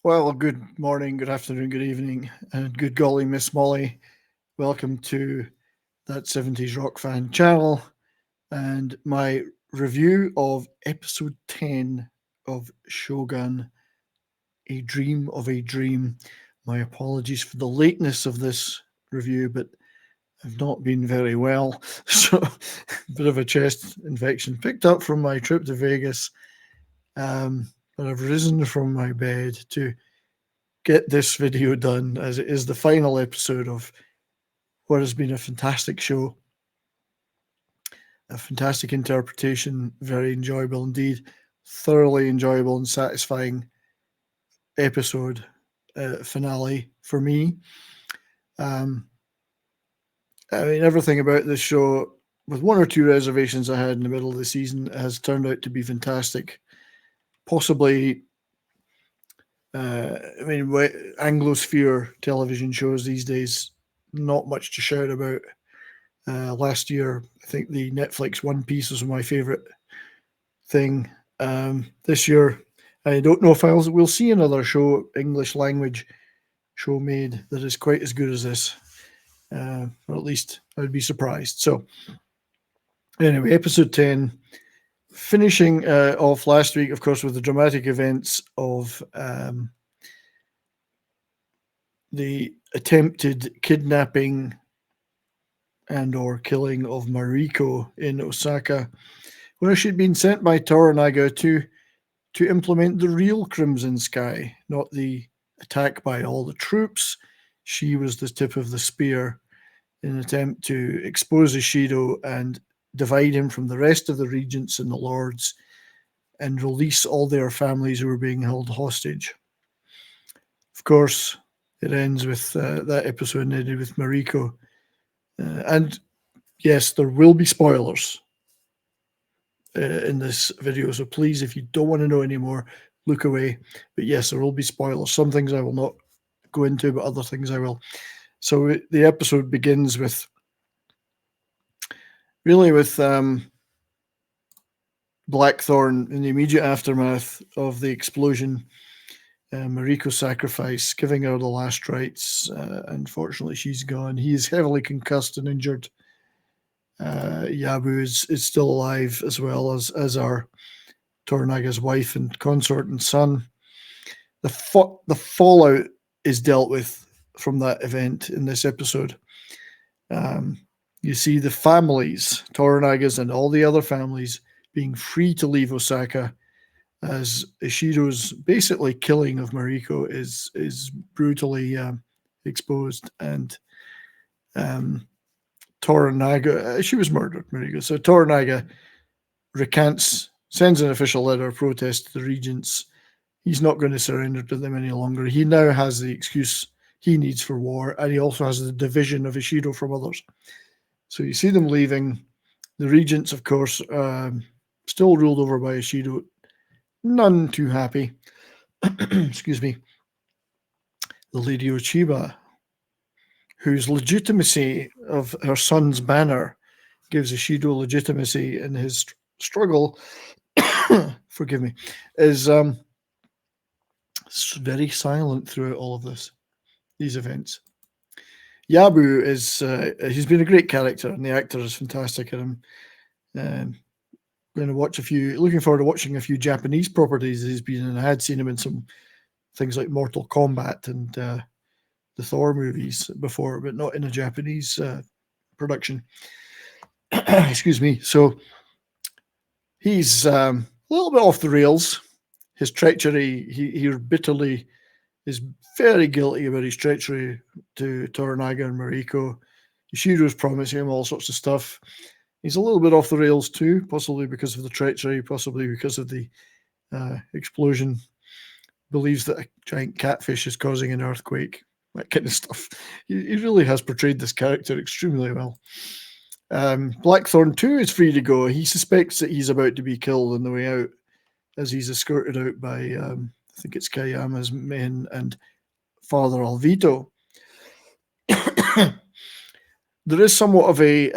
Well, good morning, good afternoon, good evening, and good golly, Miss Molly. Welcome to that 70s Rock Fan channel and my review of episode 10 of Shogun, A Dream of a Dream. My apologies for the lateness of this review, but I've not been very well. So, a bit of a chest infection picked up from my trip to Vegas. But I've risen from my bed to get this video done, as it is the final episode of what has been a fantastic show, a fantastic interpretation, very enjoyable indeed, thoroughly enjoyable and satisfying episode finale for me. Everything about this show, with one or two reservations I had in the middle of the season, has turned out to be fantastic. Possibly, Anglosphere television shows these days, not much to shout about. Last year, I think the Netflix One Piece was my favorite thing. This year, I don't know if we'll see another English language show made that is quite as good as this. Or at least I would be surprised. So, anyway, episode 10, finishing off last week, of course, with the dramatic events of the attempted kidnapping and or killing of Mariko in Osaka, where she'd been sent by Toranaga to implement the real Crimson Sky, not the attack by all the troops. She was the tip of the spear in an attempt to expose Ishido and divide him from the rest of the regents and the lords and release all their families who were being held hostage. Of course, it ends with that episode ended with Mariko. And yes, there will be spoilers in this video, so please, if you don't want to know anymore, look away. But yes, there will be spoilers. Some things I will not go into, but other things I will. So the episode begins with Blackthorne in the immediate aftermath of the explosion, Mariko's sacrifice, giving her the last rites. Unfortunately, she's gone. He is heavily concussed and injured. Yabu is still alive, as well as our Toranaga's wife and consort and son. The fallout is dealt with from that event in this episode. You see the families, Toranaga's and all the other families, being free to leave Osaka, as Ishido's basically killing of Mariko is brutally exposed, and Toranaga, she was murdered, Mariko. So Toranaga recants, sends an official letter of protest to the regents. He's not going to surrender to them any longer. He now has the excuse he needs for war, and he also has the division of Ishido from others. So you see them leaving. The regents, of course, still ruled over by Ishido, none too happy. Excuse me. The Lady Ochiba, whose legitimacy of her son's banner gives Ishido legitimacy in his struggle, forgive me, is very silent throughout all of these events. Yabu he's been a great character, and the actor is fantastic. And I'm going to looking forward to watching a few Japanese properties he's been in. I had seen him in some things like Mortal Kombat and the Thor movies before, but not in a Japanese production. Excuse me. So he's a little bit off the rails. His treachery, he bitterly is very guilty about his treachery to Toranaga and Mariko. Ishido's promising him all sorts of stuff. He's a little bit off the rails too, possibly because of the treachery, possibly because of the explosion. Believes that a giant catfish is causing an earthquake, that kind of stuff. He really has portrayed this character extremely well. Blackthorne too is free to go. He suspects that he's about to be killed on the way out, as he's escorted out by, I think it's Kayama's men and Father Alvito. There is somewhat of a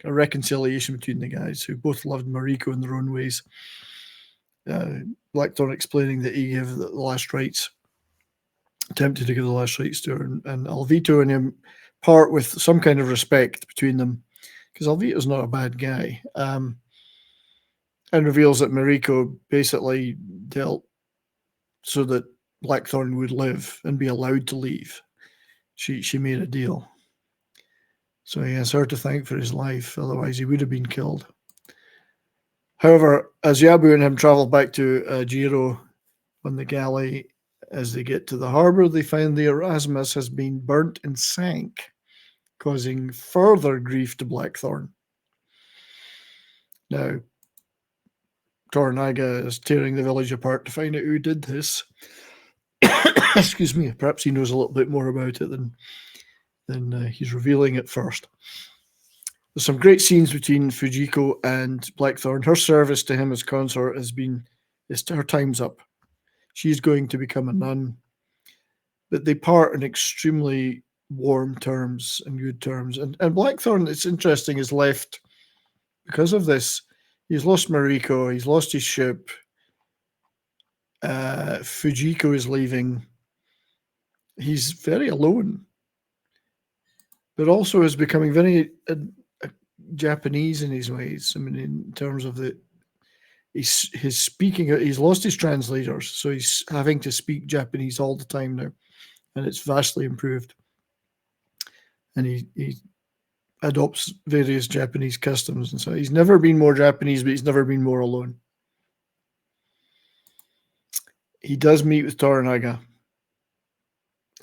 reconciliation between the guys, who both loved Mariko in their own ways. Blackthorne explaining that he gave the last rites, attempted to give the last rites to her, and Alvito and him part with some kind of respect between them, because Alvito's not a bad guy, and reveals that Mariko basically dealt so that Blackthorne would live and be allowed to leave. She made a deal. So he has her to thank for his life, otherwise he would have been killed. However, as Yabu and him travel back to Jiro on the galley, as they get to the harbour, they find the Erasmus has been burnt and sank, causing further grief to Blackthorne. Now, Toranaga is tearing the village apart to find out who did this. Excuse me. Perhaps he knows a little bit more about it than he's revealing at first. There's some great scenes between Fujiko and Blackthorne. Her service to him as consort her time's up. She's going to become a nun. But they part in extremely warm terms and good terms. And Blackthorne, it's interesting, is left because of this. He's lost Mariko. He's lost his ship. Fujiko is leaving. He's very alone, but also is becoming very Japanese in his ways. I mean, in terms of his speaking, he's lost his translators, so he's having to speak Japanese all the time now, and it's vastly improved. And he adopts various Japanese customs, and so he's never been more Japanese, but he's never been more alone. He does meet with Toranaga,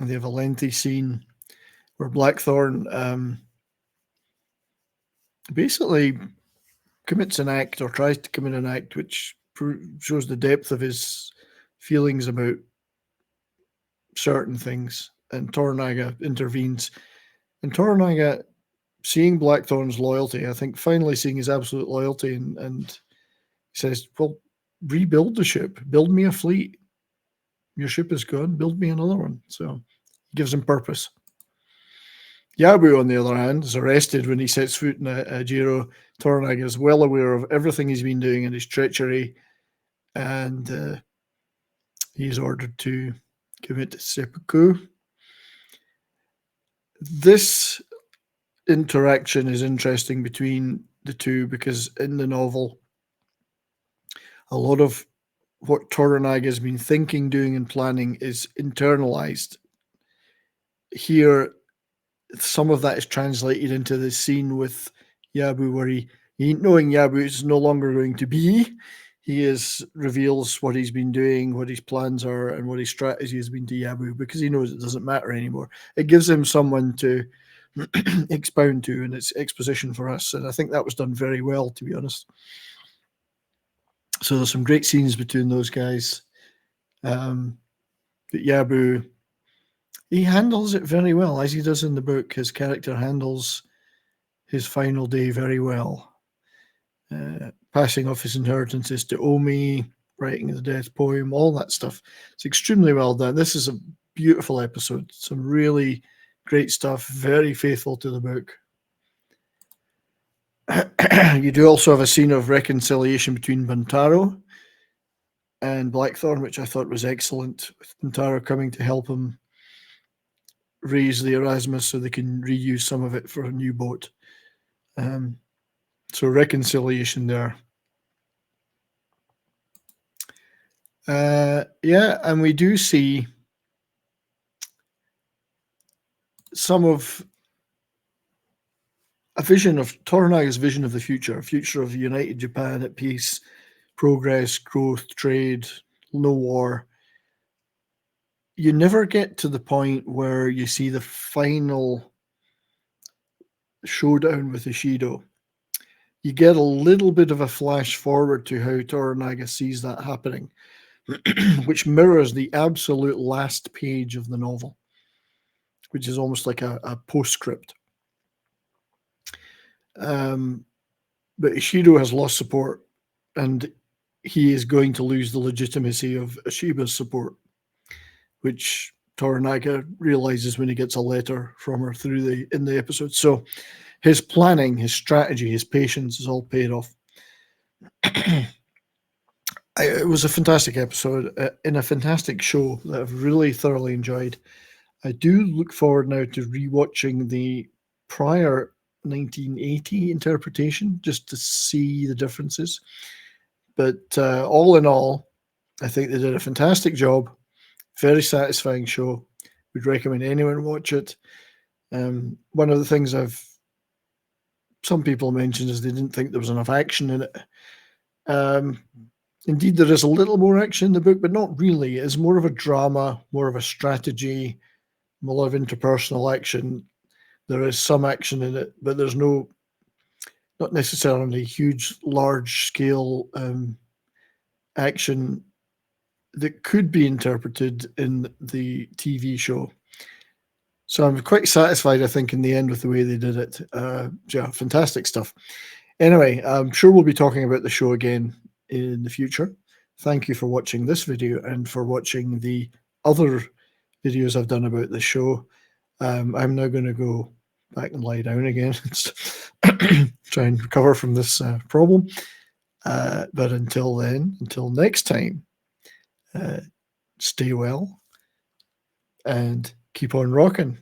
and they have a lengthy scene where Blackthorne basically commits an act, or tries to commit an act, which shows the depth of his feelings about certain things, and Toranaga intervenes. And Toranaga, seeing Blackthorne's loyalty, I think finally seeing his absolute loyalty, and says, well, rebuild the ship, build me a fleet. Your ship is gone, build me another one. So he gives him purpose. Yabu, on the other hand, is arrested when he sets foot in Jiro. Toranaga is well aware of everything he's been doing and his treachery, and he's ordered to commit seppuku. This interaction is interesting between the two, because in the novel, a lot of what Toranaga has been thinking, doing, and planning is internalized. Here, some of that is translated into the scene with Yabu, where he knowing Yabu is no longer going to be, he reveals what he's been doing, what his plans are, and what his strategy has been to Yabu, because he knows it doesn't matter anymore. It gives him someone to expound to, and it's exposition for us, and I think that was done very well, to be honest. So there's some great scenes between those guys. But Yabu, he handles it very well, as he does in the book. His character handles his final day very well. Passing off his inheritances to Omi, writing the death poem, all that stuff. It's extremely well done. This is a beautiful episode. Some really great stuff, very faithful to the book. You do also have a scene of reconciliation between Buntaro and Blackthorne, which I thought was excellent, with Buntaro coming to help him raise the Erasmus so they can reuse some of it for a new boat. So reconciliation there. And we do see some of a vision of Toranaga's vision of the future, a future of united Japan at peace, progress, growth, trade, no war. You never get to the point where you see the final showdown with Ishido. You get a little bit of a flash forward to how Toranaga sees that happening, which mirrors the absolute last page of the novel, which is almost like a postscript. But Ishido has lost support, and he is going to lose the legitimacy of Ashiba's support, which Toranaga realizes when he gets a letter from her in the episode. So his planning, his strategy, his patience is all paid off. It was a fantastic episode in a fantastic show that I've really thoroughly enjoyed. I do look forward now to rewatching the prior 1980 interpretation just to see the differences. But all in all, I think they did a fantastic job. Very satisfying show. Would recommend anyone watch it. One of the things some people mentioned is they didn't think there was enough action in it. Indeed, there is a little more action in the book, but not really. It's more of a drama, more of a strategy, a lot of interpersonal action. There is some action in it, but there's not necessarily huge, large scale action that could be interpreted in the TV show. So I'm quite satisfied, I think, in the end with the way they did it. Yeah, fantastic stuff. Anyway, I'm sure we'll be talking about the show again in the future. Thank you for watching this video and for watching the other videos I've done about the show. I'm now going to go back and lie down again, try and recover from this problem. But until then, until next time, stay well and keep on rocking.